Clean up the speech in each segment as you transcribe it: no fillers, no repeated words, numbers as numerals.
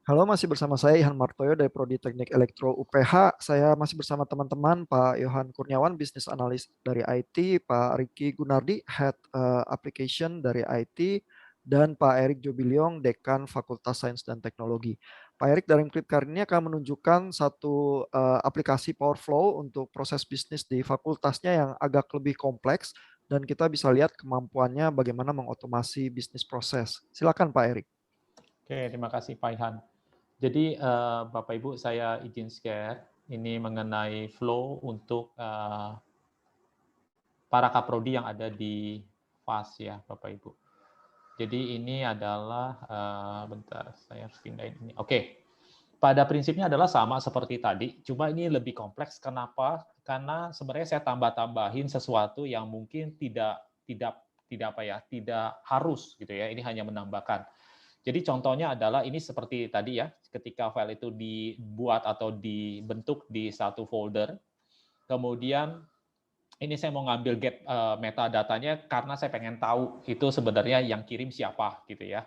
Halo, masih bersama saya Ihan Martoyo dari Prodi Teknik Elektro UPH. Saya masih bersama teman-teman Pak Yohan Kurniawan, Business Analyst dari IT, Pak Riki Gunardi, Head Application dari IT, dan Pak Erik Jobiliong, Dekan Fakultas Sains dan Teknologi. Pak Erik dalam klip kali ini akan menunjukkan satu aplikasi Powerflow untuk proses bisnis di fakultasnya yang agak lebih kompleks, dan kita bisa lihat kemampuannya bagaimana mengotomasi bisnis proses. Silakan Pak Erik. Oke, terima kasih Pak Ihan. Jadi Bapak Ibu saya izin share ini mengenai flow untuk para kaprodi yang ada di FAS ya Bapak Ibu. Jadi ini adalah bentar saya harus pindahin ini. Oke. Pada prinsipnya adalah sama seperti tadi, cuma ini lebih kompleks. Kenapa? Karena sebenarnya saya tambah-tambahin sesuatu yang mungkin tidak apa ya, tidak harus gitu ya. Ini hanya menambahkan. Jadi contohnya adalah ini seperti tadi ya, ketika file itu dibuat atau dibentuk di satu folder, kemudian ini saya mau ngambil get metadatanya karena saya pengen tahu itu sebenarnya yang kirim siapa gitu ya.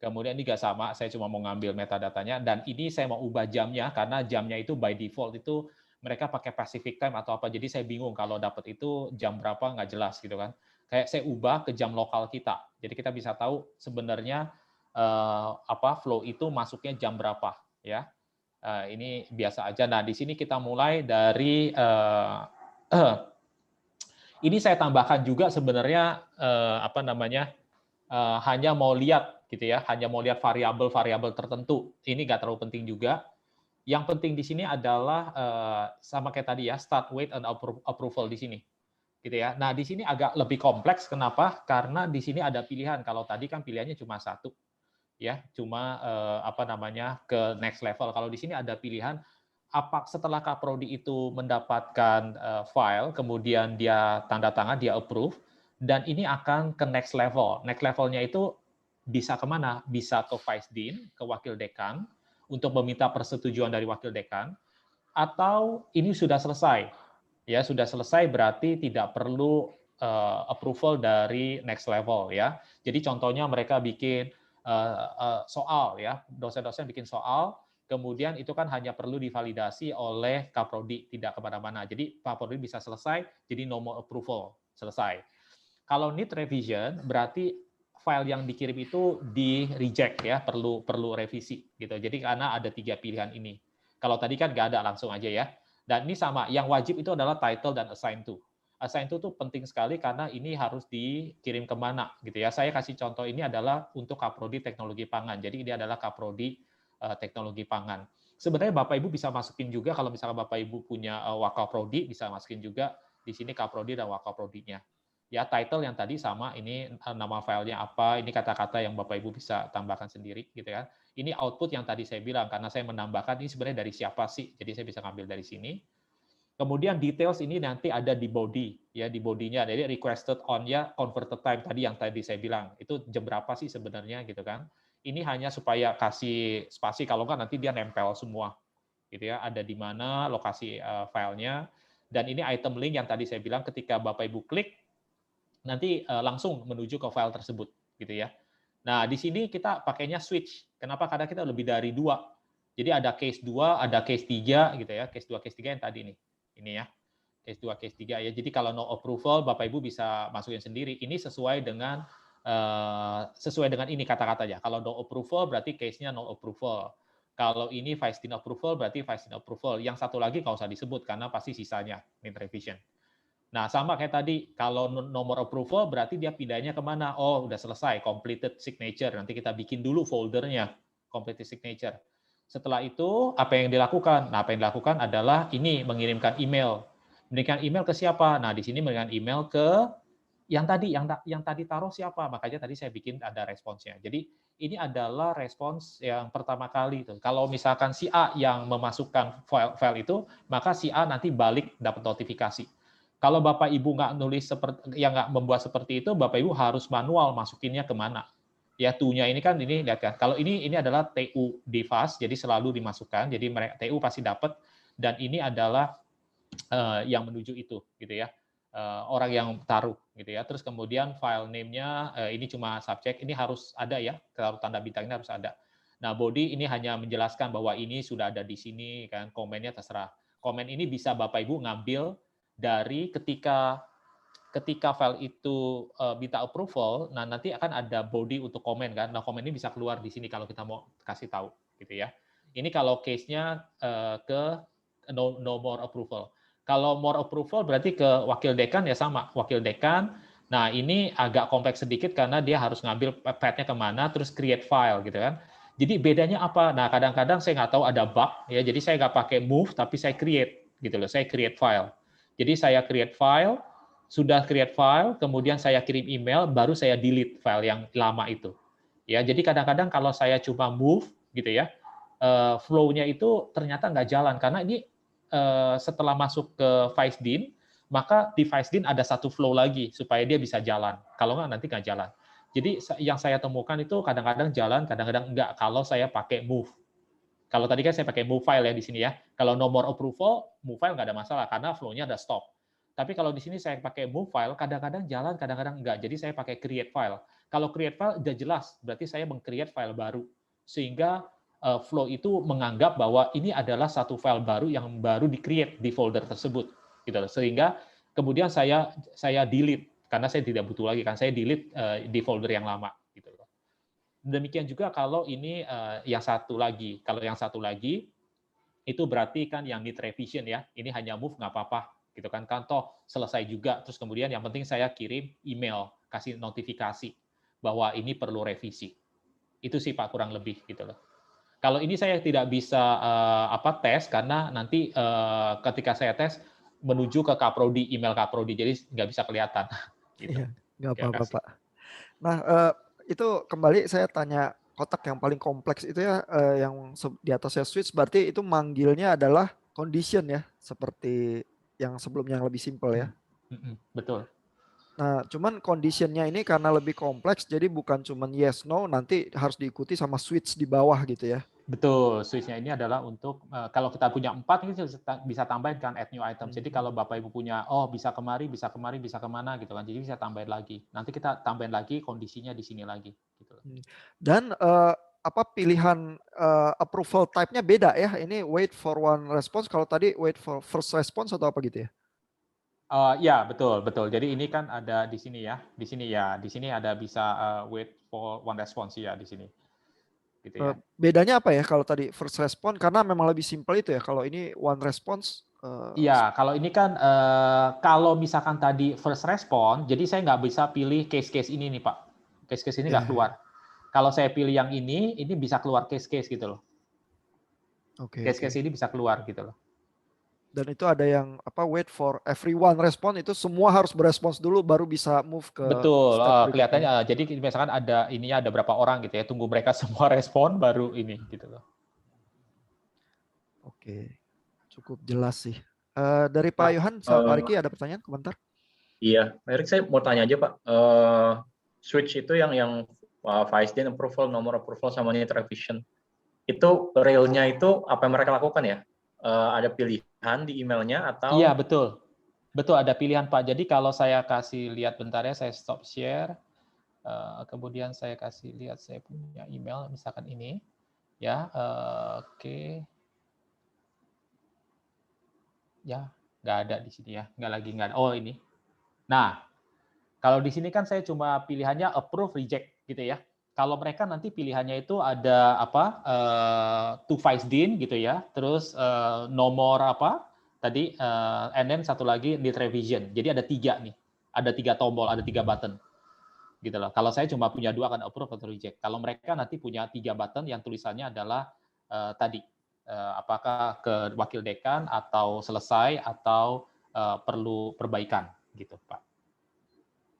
Kemudian ini nggak sama, saya cuma mau ngambil metadatanya dan ini saya mau ubah jamnya karena jamnya itu by default itu mereka pakai Pacific Time atau apa, jadi saya bingung kalau dapat itu jam berapa nggak jelas gitu kan. Kayak saya ubah ke jam lokal kita, jadi kita bisa tahu sebenarnya flow itu masuknya jam berapa ya. Ini biasa aja. Nah di sini kita mulai dari ini saya tambahkan juga sebenarnya hanya mau lihat gitu ya, hanya mau lihat variabel-variabel tertentu. Ini nggak terlalu penting juga. Yang penting di sini adalah sama kayak tadi ya, start, wait, and approval di sini. Gitu ya. Nah, di sini agak lebih kompleks. Kenapa? Karena di sini ada pilihan. Kalau tadi kan pilihannya cuma satu, ya, cuma ke next level. Kalau di sini ada pilihan apa setelah Kaprodi itu mendapatkan file, kemudian dia tanda tangan, dia approve, dan ini akan ke next level. Next levelnya itu bisa kemana? Bisa ke Vice Dean, ke Wakil Dekan, untuk meminta persetujuan dari Wakil Dekan, atau ini sudah selesai. Ya, sudah selesai berarti tidak perlu approval dari next level ya. Jadi contohnya mereka bikin soal ya, dosen-dosen bikin soal, kemudian itu kan hanya perlu divalidasi oleh Kaprodi, tidak kemana-mana. Jadi Kaprodi bisa selesai, jadi no more approval, selesai. Kalau need revision, berarti file yang dikirim itu di reject ya, perlu revisi gitu. Jadi karena ada 3 pilihan ini. Kalau tadi kan nggak ada, langsung aja ya. Dan ini sama, yang wajib itu adalah title dan assign to. Assign to tuh penting sekali karena ini harus dikirim kemana gitu ya. Saya kasih contoh ini adalah untuk Kaprodi Teknologi Pangan. Jadi ini adalah Kaprodi Teknologi Pangan. Sebenarnya Bapak Ibu bisa masukin juga kalau misalnya Bapak Ibu punya Wakaprodi, bisa masukin juga di sini Kaprodi dan Wakaprodinya. Ya, title yang tadi sama, ini nama filenya apa, ini kata-kata yang Bapak Ibu bisa tambahkan sendiri gitu ya. Ini output yang tadi saya bilang, karena saya menambahkan ini sebenarnya dari siapa sih, jadi saya bisa ngambil dari sini. Kemudian details ini nanti ada di body, ya di bodinya. Jadi requested on-nya converted time tadi yang tadi saya bilang, itu jam berapa sih sebenarnya gitu kan. Ini hanya supaya kasih spasi, kalau nggak nanti dia nempel semua gitu ya, ada di mana lokasi filenya. Dan ini item link yang tadi saya bilang ketika Bapak Ibu klik, nanti langsung menuju ke file tersebut gitu ya. Nah, di sini kita pakainya switch. Kenapa? Karena kita lebih dari 2. Jadi ada case 2, ada case 3 gitu ya. Case 2, case 3 yang tadi nih. Ini ya. Case 2, case 3 ya. Jadi kalau no approval, Bapak Ibu bisa masukin sendiri. Ini sesuai dengan ini kata-katanya. Kalau no approval berarti case-nya no approval. Kalau ini vice dean approval berarti vice dean approval. Yang satu lagi nggak usah disebut karena pasti sisanya need revision. Nah, sama kayak tadi, kalau nomor approval berarti dia pindahnya kemana? Oh, udah selesai, completed signature. Nanti kita bikin dulu foldernya, completed signature. Setelah itu, apa yang dilakukan? Nah, apa yang dilakukan adalah ini, mengirimkan email. Mengirimkan email ke siapa? Nah, di sini mengirimkan email ke yang tadi taruh siapa? Makanya tadi saya bikin ada responsnya. Jadi, ini adalah respons yang pertama kali. Kalau misalkan si A yang memasukkan file itu, maka si A nanti balik dapat notifikasi. Kalau Bapak Ibu nggak nulis seperti yang nggak membuat seperti itu, Bapak Ibu harus manual masukinnya kemana. Ya to-nya ini kan ini lihat kan. Kalau ini adalah TU device, jadi selalu dimasukkan. Jadi TU pasti dapat dan ini adalah yang menuju itu gitu ya. Orang yang taruh gitu ya. Terus kemudian file name-nya ini cuma subjek, ini harus ada ya. Taruh tanda bintang ini harus ada. Nah, body ini hanya menjelaskan bahwa ini sudah ada di sini, kan, komennya terserah. Komen ini bisa Bapak Ibu ngambil dari ketika file itu minta approval, nah nanti akan ada body untuk komen kan. Nah, komen ini bisa keluar di sini kalau kita mau kasih tahu gitu ya. Ini kalau case-nya ke no more approval. Kalau more approval berarti ke wakil dekan ya sama, wakil dekan. Nah, ini agak kompleks sedikit karena dia harus ngambil path-nya kemana, terus create file gitu kan. Jadi bedanya apa? Nah, kadang-kadang saya nggak tahu ada bug ya, jadi saya nggak pakai move tapi saya create gitu loh, saya create file. Jadi saya create file, sudah create file, kemudian saya kirim email, baru saya delete file yang lama itu. Ya, jadi kadang-kadang kalau saya cuma move gitu ya, flow-nya itu ternyata nggak jalan karena ini setelah masuk ke Vicedin, maka di Vicedin ada satu flow lagi supaya dia bisa jalan. Kalau nggak nanti nggak jalan. Jadi yang saya temukan itu kadang-kadang jalan, kadang-kadang nggak kalau saya pakai move. Kalau tadi kan saya pakai move file ya di sini ya. Kalau no more approval, move file nggak ada masalah karena flow-nya ada stop. Tapi kalau di sini saya pakai move file, kadang-kadang jalan, kadang-kadang enggak. Jadi saya pakai create file. Kalau create file udah jelas, berarti saya meng-create file baru. Sehingga flow itu menganggap bahwa ini adalah satu file baru yang baru di-create di folder tersebut. Gitu. Sehingga kemudian saya delete karena saya tidak butuh lagi kan, saya delete di folder yang lama. Gitu. Demikian juga kalau ini yang satu lagi. Kalau yang satu lagi, itu berarti kan yang need revision ya. Ini hanya move nggak apa-apa. Gitu kan toh selesai juga. Terus kemudian yang penting saya kirim email, kasih notifikasi bahwa ini perlu revisi. Itu sih Pak kurang lebih gitu loh. Kalau ini saya tidak bisa tes karena nanti ketika saya tes menuju ke Kaprodi, email Kaprodi, jadi nggak bisa kelihatan. Gitu. Iya, nggak Ya apa-apa, kasih. Pak. Nah, itu kembali saya tanya kotak yang paling kompleks itu ya, yang di atasnya switch berarti itu manggilnya adalah condition ya, seperti yang sebelumnya yang lebih simpel ya. Betul. Nah, cuman conditionnya ini karena lebih kompleks, jadi bukan cuman yes no, nanti harus diikuti sama switch di bawah gitu ya. Betul, switch-nya ini adalah untuk kalau kita punya 4 ini bisa tambahin kan add new item. Jadi kalau Bapak Ibu punya bisa kemari, bisa kemari, bisa kemana gitu kan. Jadi bisa tambahin lagi. Nanti kita tambahin lagi kondisinya di sini lagi gitu. Dan apa pilihan approval type-nya beda ya. Ini wait for one response, kalau tadi wait for first response atau apa gitu ya? Ya, betul, betul. Jadi ini kan ada di sini ya. Di sini ya, di sini ada bisa wait for one response ya di sini. Gitu ya. Bedanya apa ya kalau tadi first response, karena memang lebih simpel itu ya. Kalau ini one response. Iya, kalau ini kan kalau misalkan tadi first respon, jadi saya nggak bisa pilih case-case ini nih Pak. Case-case ini nggak Ya, keluar. Kalau saya pilih yang ini bisa keluar case-case gitu loh. oke, Case-case oke. ini bisa keluar gitu loh. Dan itu ada yang apa wait for everyone respond, itu semua harus berespons dulu baru bisa move ke Betul, step berikutnya. kelihatannya. Jadi misalkan ada berapa orang gitu ya, tunggu mereka semua respon baru ini gitu loh. Oke, cukup jelas sih. Dari Pak Pak, Yohan sama Pak Riki ada pertanyaan komentar? iya, Erik saya mau tanya aja Pak. Switch itu yang Vicedin approval, nomor approval sama need revision. Itu realnya itu apa yang mereka lakukan ya? Ada pilihan di emailnya Iya, atau betul. Betul, ada pilihan Pak. Jadi kalau saya kasih lihat bentar ya, saya stop share. Kemudian saya kasih lihat saya punya email, misalkan ini. Ya, oke. Ya, nggak ada di sini ya. Nggak ada. Oh, ini. Nah, kalau di sini kan saya cuma pilihannya approve, reject gitu ya. Kalau mereka nanti pilihannya itu ada to Vicedin gitu ya, terus nomor apa tadi, and then satu lagi need revision. Jadi ada 3 nih, ada 3 tombol, ada 3 button gitu loh. Kalau saya cuma punya 2 kan approve atau reject. Kalau mereka nanti punya 3 button yang tulisannya adalah tadi apakah ke wakil dekan atau selesai atau perlu perbaikan gitu, Pak.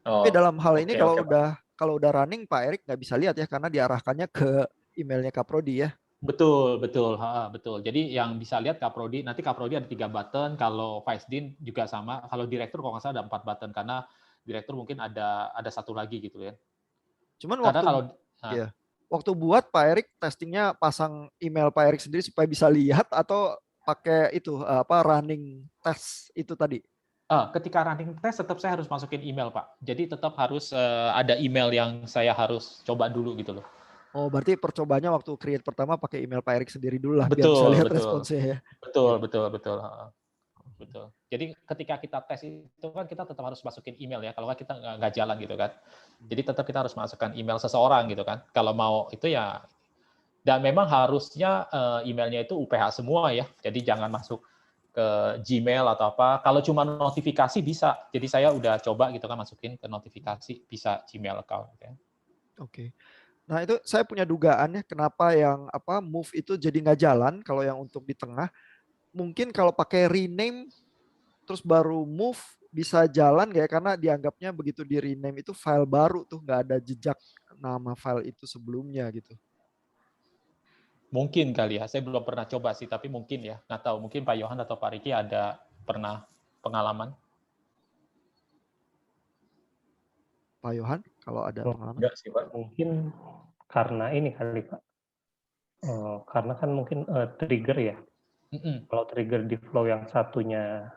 Tapi dalam hal ini oke, oke, Pak. kalau udah running Pak Erik nggak bisa lihat ya karena diarahkannya ke emailnya Kaprodi ya. Betul, betul, betul. Jadi yang bisa lihat Kaprodi, nanti Kaprodi ada 3 button, kalau Vicedin juga sama, kalau direktur kalau nggak salah ada 4 button, karena direktur mungkin ada satu lagi gitu ya. Cuman Karena waktu kalau ya, waktu buat Pak Erik testingnya pasang email Pak Erik sendiri supaya bisa lihat atau pakai itu apa running test itu tadi. ketika running test tetap saya harus masukin email, Pak. Jadi tetap harus ada email yang saya harus coba dulu gitu loh. Oh, berarti percobanya waktu create pertama pakai email Pak Erik sendiri dulu lah, biar bisa Betul, lihat betul. responsnya ya. Betul, betul, betul, heeh. Betul. Jadi ketika kita tes itu kan kita tetap harus masukin email ya, kalau nggak kita nggak jalan gitu kan. Jadi tetap kita harus masukkan email seseorang gitu kan. Kalau mau itu ya, dan memang harusnya emailnya itu UPH semua ya. Jadi jangan masuk ke Gmail atau apa. Kalau cuma notifikasi bisa. Jadi saya udah coba gitu kan masukin ke notifikasi bisa Gmail account. Ya. Oke. Nah itu saya punya dugaan ya kenapa yang move itu jadi nggak jalan kalau yang untuk di tengah. Mungkin kalau pakai rename terus baru move bisa jalan nggak ya? Karena dianggapnya begitu di rename itu file baru tuh nggak ada jejak nama file itu sebelumnya gitu. Mungkin kali ya. Saya belum pernah coba sih, tapi mungkin ya. Nggak tahu. Mungkin Pak Yohan atau Pak Riki ada pernah pengalaman. Pak Yohan kalau ada pengalaman. Enggak sih, Pak. Mungkin karena ini kali, Pak. Karena kan mungkin trigger ya. Kalau trigger di flow yang satunya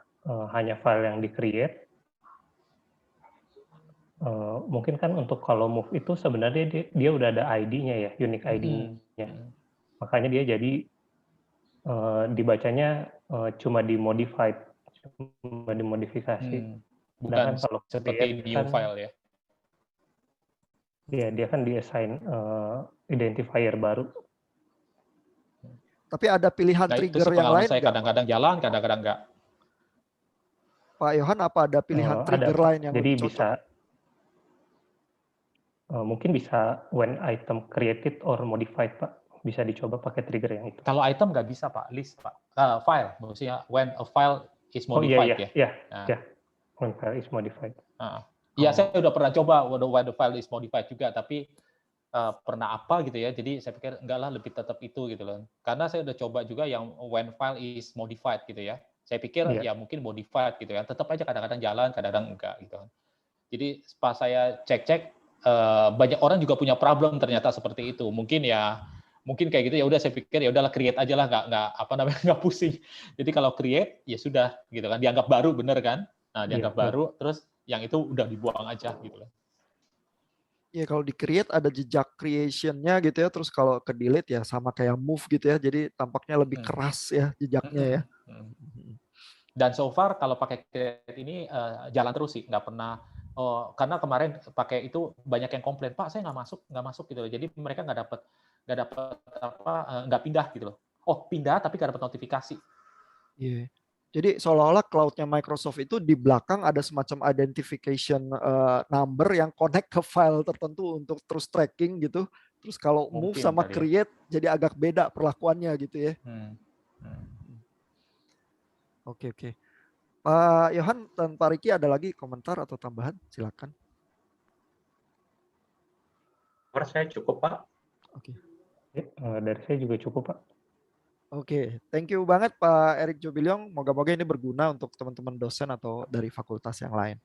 hanya file yang di-create, mungkin kan untuk kalau move itu sebenarnya dia udah ada ID-nya ya, unique ID-nya. Makanya dia jadi dibacanya cuma dimodified, cuma dimodifikasi. Bukan kalau seperti new kan, file ya. Ya, dia kan di-assign identifier baru. Tapi ada pilihan Nah, trigger itu yang lain saya nggak? kadang-kadang jalan, kadang-kadang enggak. Pak Yohan apa ada pilihan trigger ada, lain yang jadi lebih cocok? Mungkin bisa when item created or modified, Pak. Bisa dicoba pakai trigger yang itu. Kalau item nggak bisa, Pak. List, Pak. File, maksudnya when a file is modified ya. When file is modified. Iya, saya udah pernah coba when the file is modified juga, tapi pernah apa gitu ya. Jadi saya pikir enggak lah, lebih tetap itu gitu loh. Karena saya udah coba juga yang when file is modified gitu ya. Saya pikir ya mungkin modified gitu ya. Tetap aja kadang-kadang jalan, kadang-kadang enggak gitu. Jadi pas saya cek-cek, banyak orang juga punya problem ternyata seperti itu. Mungkin kayak gitu ya udah saya pikir ya udahlah create aja lah, nggak pusing. Jadi kalau create ya sudah gitu kan, dianggap baru bener kan. Nah, dianggap baru terus yang itu udah dibuang aja gitu loh. Ya kalau di create ada jejak creation-nya gitu ya, terus kalau ke delete ya sama kayak move gitu ya, jadi tampaknya lebih keras ya jejaknya ya. Dan so far kalau pakai create ini jalan terus sih, nggak pernah. Karena kemarin pakai itu banyak yang komplain, Pak saya nggak masuk gitu loh. Jadi mereka nggak pindah gitu loh. Oh pindah tapi nggak dapat notifikasi. Iya. Jadi seolah-olah cloud-nya Microsoft itu di belakang ada semacam identification number yang connect ke file tertentu untuk terus tracking gitu. Terus kalau move sama create jadi agak beda perlakuannya gitu ya. Oke. Pak Yohan dan Pak Riki ada lagi komentar atau tambahan? Silakan. Saya cukup, Pak. Oke. Dari saya juga cukup, Pak. Oke, thank you banget Pak Erik Jobiliong. Moga-moga ini berguna untuk teman-teman dosen atau dari fakultas yang lain.